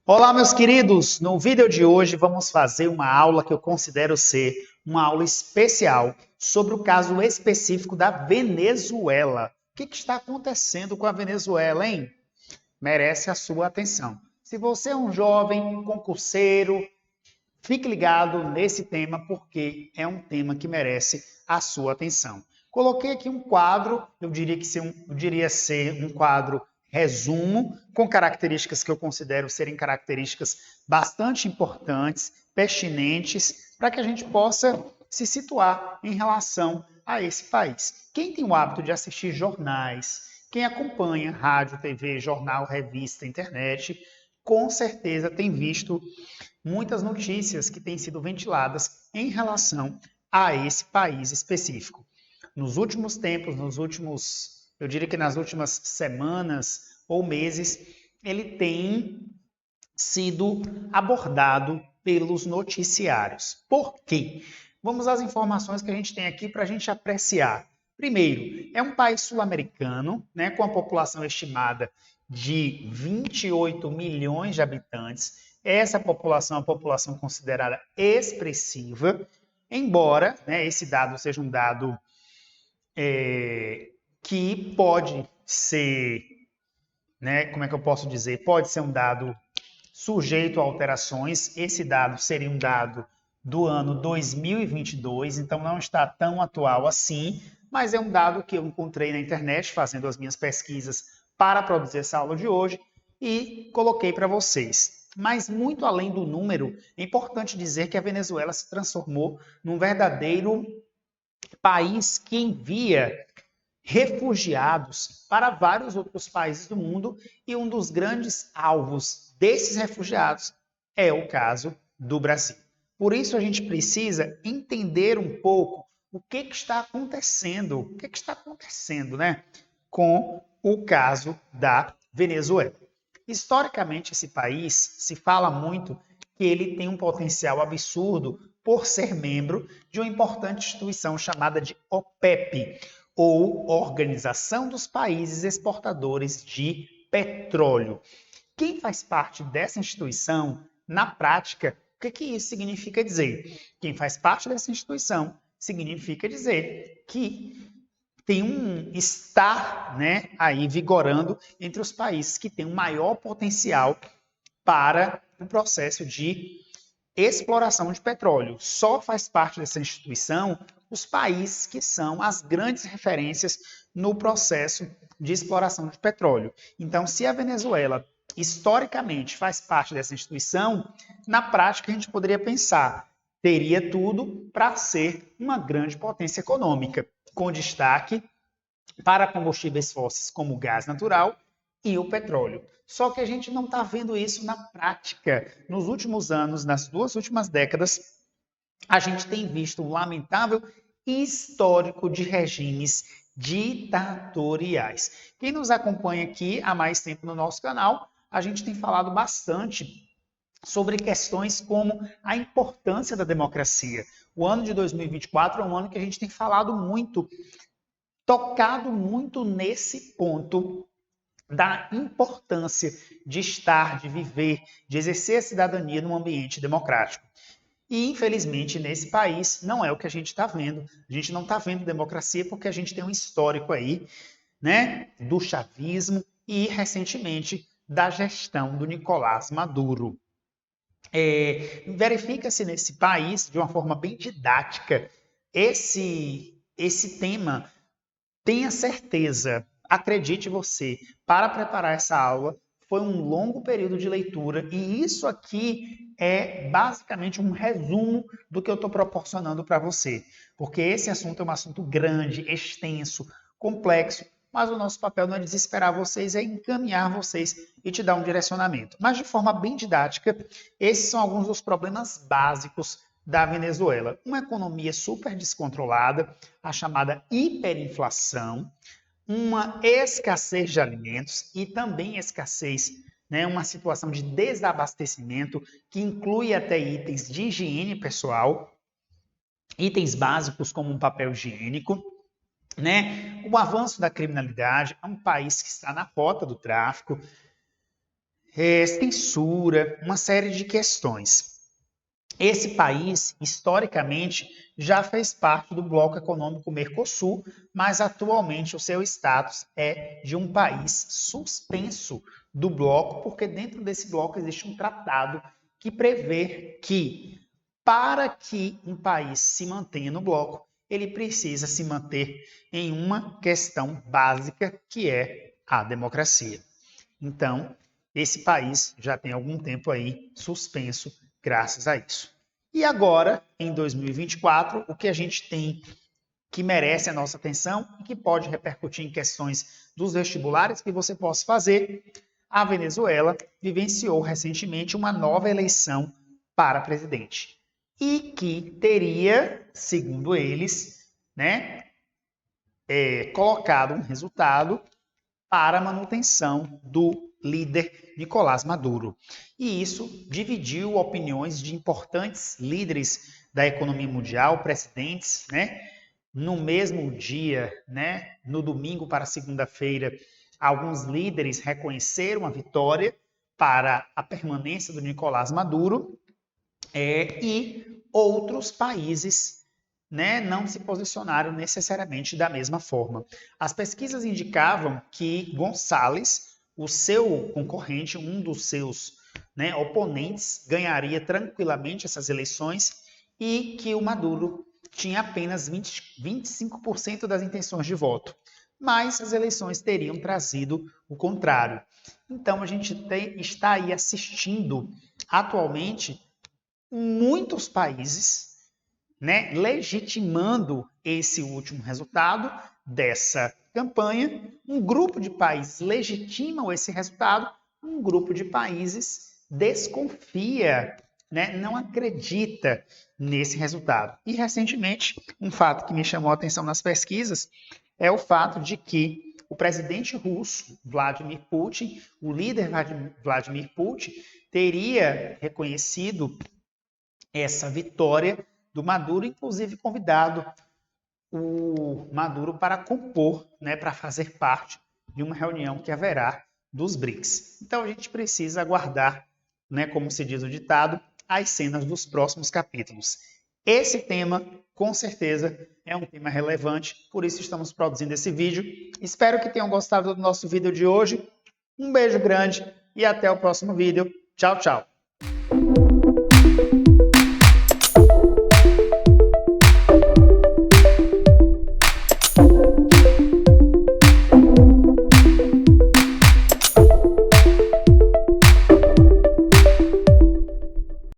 Olá, meus queridos! No vídeo de hoje vamos fazer uma aula que eu considero ser uma aula especial sobre o caso específico da Venezuela. O que está acontecendo com a Venezuela, hein? Merece a sua atenção. Se você é um jovem concurseiro, fique ligado nesse tema porque é um tema que merece a sua atenção. Coloquei aqui um quadro, eu diria ser um quadro resumo, com características que eu considero serem características bastante importantes, pertinentes, para que a gente possa se situar em relação a esse país. Quem tem o hábito de assistir jornais, quem acompanha rádio, TV, jornal, revista, internet, com certeza tem visto muitas notícias que têm sido ventiladas em relação a esse país específico. Nos últimos tempos, eu diria que nas últimas semanas ou meses, ele tem sido abordado pelos noticiários. Por quê? Vamos às informações que a gente tem aqui para a gente apreciar. Primeiro, é um país sul-americano, né, com a população estimada de 28 milhões de habitantes. Essa população é uma população considerada expressiva, embora, né, esse dado seja um dado que pode ser, né, como é que eu posso dizer? Pode ser um dado sujeito a alterações. Esse dado seria um dado do ano 2022, então não está tão atual assim, mas é um dado que eu encontrei na internet fazendo as minhas pesquisas para produzir essa aula de hoje e coloquei para vocês. Mas muito além do número, é importante dizer que a Venezuela se transformou num verdadeiro país que envia refugiados para vários outros países do mundo e um dos grandes alvos desses refugiados é o caso do Brasil. Por isso a gente precisa entender um pouco o que está acontecendo, né, com o caso da Venezuela. Historicamente, esse país se fala muito que ele tem um potencial absurdo por ser membro de uma importante instituição chamada de OPEP, ou Organização dos Países Exportadores de Petróleo. Quem faz parte dessa instituição, na prática, o que isso significa dizer? Quem faz parte dessa instituição significa dizer que tem um estar, né, aí vigorando entre os países que têm um maior potencial para o processo de exploração de petróleo. Só faz parte dessa instituição os países que são as grandes referências no processo de exploração de petróleo. Então, se a Venezuela historicamente faz parte dessa instituição, na prática a gente poderia pensar, teria tudo para ser uma grande potência econômica, com destaque para combustíveis fósseis como o gás natural e o petróleo. Só que a gente não está vendo isso na prática. Nos últimos anos, nas duas últimas décadas, a gente tem visto um lamentável histórico de regimes ditatoriais. Quem nos acompanha aqui há mais tempo no nosso canal, a gente tem falado bastante sobre questões como a importância da democracia. O ano de 2024 é um ano que a gente tem falado muito, tocado muito nesse ponto da importância de estar, de viver, de exercer a cidadania num ambiente democrático. E, infelizmente, nesse país não é o que a gente está vendo. A gente não está vendo democracia porque a gente tem um histórico aí, né, do chavismo e, recentemente, da gestão do Nicolás Maduro. Verifica-se nesse país, de uma forma bem didática, esse tema. Tenha certeza, acredite você, para preparar essa aula foi um longo período de leitura e isso aqui é basicamente um resumo do que eu estou proporcionando para você, porque esse assunto é um assunto grande, extenso, complexo, mas o nosso papel não é desesperar vocês, é encaminhar vocês e te dar um direcionamento. Mas de forma bem didática, esses são alguns dos problemas básicos da Venezuela. Uma economia super descontrolada, a chamada hiperinflação, uma escassez de alimentos e também escassez, né, uma situação de desabastecimento que inclui até itens de higiene pessoal, itens básicos como um papel higiênico, né? O avanço da criminalidade, é um país que está na rota do tráfico, censura, uma série de questões. Esse país, historicamente, já fez parte do bloco econômico Mercosul, mas atualmente o seu status é de um país suspenso do bloco, porque dentro desse bloco existe um tratado que prevê que, para que um país se mantenha no bloco, ele precisa se manter em uma questão básica, que é a democracia. Então, esse país já tem algum tempo aí suspenso graças a isso. E agora, em 2024, o que a gente tem que merece a nossa atenção e que pode repercutir em questões dos vestibulares que você possa fazer, a Venezuela vivenciou recentemente uma nova eleição para presidente e que teria, segundo eles, colocado um resultado para a manutenção do líder Nicolás Maduro. E isso dividiu opiniões de importantes líderes da economia mundial, presidentes, No mesmo dia, no domingo para segunda-feira, alguns líderes reconheceram a vitória para a permanência do Nicolás Maduro e outros países não se posicionaram necessariamente da mesma forma. As pesquisas indicavam que Gonçalves, o seu concorrente, um dos seus oponentes, ganharia tranquilamente essas eleições e que o Maduro tinha apenas 25% das intenções de voto. Mas as eleições teriam trazido o contrário. Então, a gente está aí assistindo atualmente muitos países legitimando esse último resultado dessa campanha. Um grupo de países legitimam esse resultado, um grupo de países desconfia, não acredita nesse resultado. E, recentemente, um fato que me chamou a atenção nas pesquisas é o fato de que o presidente russo, Vladimir Putin, o líder Vladimir Putin, teria reconhecido essa vitória do Maduro, inclusive convidado o Maduro para compor, para fazer parte de uma reunião que haverá dos BRICS. Então a gente precisa aguardar, como se diz o ditado, as cenas dos próximos capítulos. Esse tema, com certeza, é um tema relevante, por isso estamos produzindo esse vídeo. Espero que tenham gostado do nosso vídeo de hoje. Um beijo grande e até o próximo vídeo. Tchau, tchau!